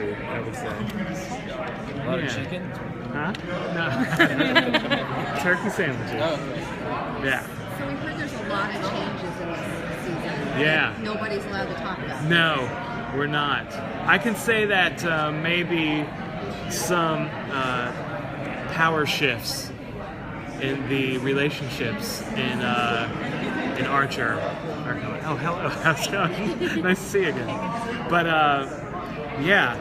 food, I would say. A lot of chicken? Huh? No. Turkey sandwiches. Oh. Yeah. So we heard there's a lot of changes in this season. Yeah. Nobody's allowed to talk about it. No, we're not. I can say that maybe some power shifts in the relationships in Archer. Oh, hello, how's it going? Nice to see you again. But yeah,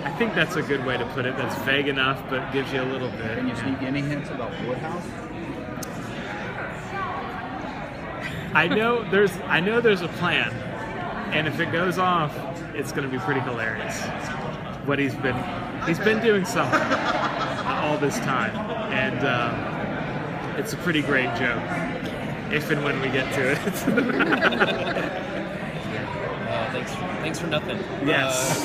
I think that's a good way to put it. That's vague enough, but gives you a little bit. Can you sneak any hints about Woodhouse? I know there's a plan, and if it goes off, it's going to be pretty hilarious. What he's been doing something all this time, and it's a pretty great joke. If and when we get to it. Thanks for nothing. Yes.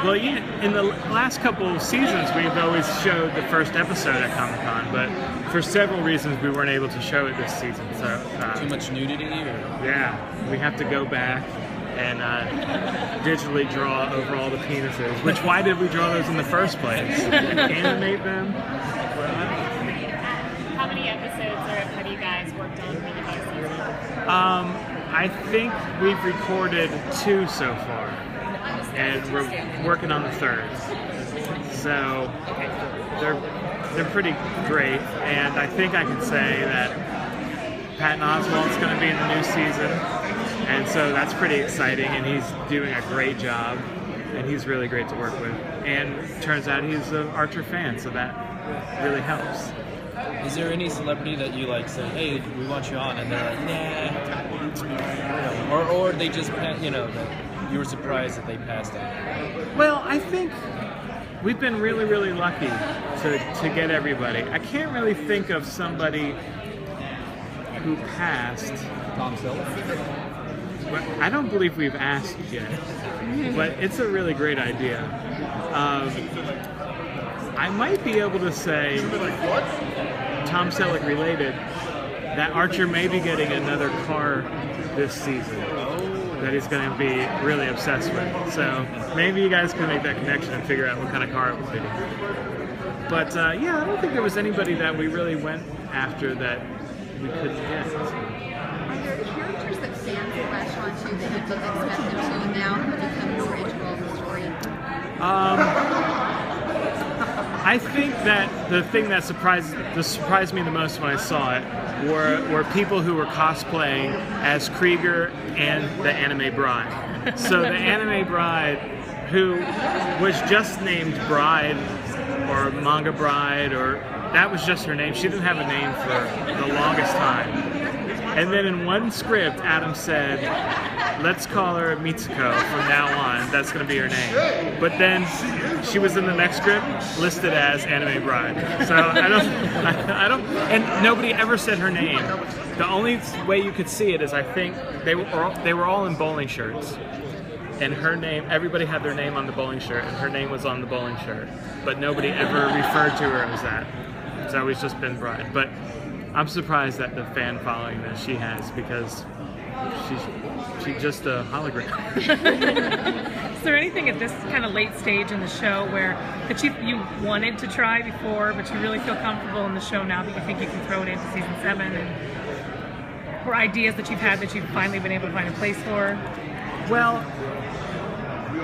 Well, in the last couple of seasons, we've always showed the first episode at Comic-Con, but for several reasons, we weren't able to show it this season. So too much nudity, or? Yeah, we have to go back and digitally draw over all the penises. Why did we draw those in the first place? Animate them. How many episodes have you guys worked on for the new season? I think we've recorded 2 so far, and we're working on the 3rd. So they're pretty great, and I think I can say that Patton Oswalt's going to be in the new season, and so that's pretty exciting, and he's doing a great job, and he's really great to work with. And turns out he's an Archer fan, so that really helps. Is there any celebrity that you like say, hey, we want you on, and they're like, nah, or they just, that you were surprised that they passed on? Well, I think we've been really, really lucky to get everybody. I can't really think of somebody who passed. Tom Selleck? I don't believe we've asked yet, but it's a really great idea. I might be able to say, Tom Selleck related, that Archer may be getting another car this season that he's going to be really obsessed with. So maybe you guys can make that connection and figure out what kind of car it would be. But yeah, I don't think there was anybody that we really went after that we couldn't get. Are there characters that fans have latched onto that you didn't expect them to, and now have become more integral in the story? I think that the thing that surprised me the most when I saw it were people who were cosplaying as Krieger and the Anime Bride. So the Anime Bride, who was just named Bride or Manga Bride, or that was just her name. She didn't have a name for the longest time. And then in one script, Adam said, let's call her Mitsuko from now on. That's going to be her name. But then she was in the next script listed as Anime Bride. So I don't, and nobody ever said her name. The only way you could see it is I think they were all in bowling shirts. And her name, everybody had their name on the bowling shirt, and her name was on the bowling shirt. But nobody ever referred to her as that. It's always just been Bride. But I'm surprised at the fan following that she has, because she's just a hologram. Is there anything at this kind of late stage in the show that you wanted to try before, but you really feel comfortable in the show now that you think you can throw it into season 7, or ideas that you've had that you've finally been able to find a place for? Well,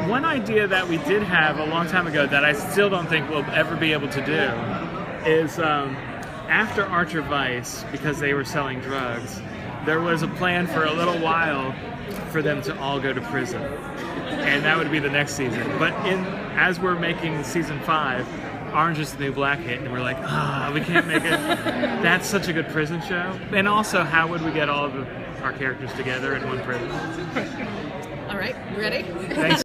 one idea that we did have a long time ago that I still don't think we'll ever be able to do is after Archer Vice, because they were selling drugs, there was a plan for a little while for them to all go to prison. And that would be the next season. But as we're making season 5, Orange is the New Black hit, and we're like, we can't make it. That's such a good prison show. And also, how would we get all of our characters together in one prison? All right, you ready? Thanks.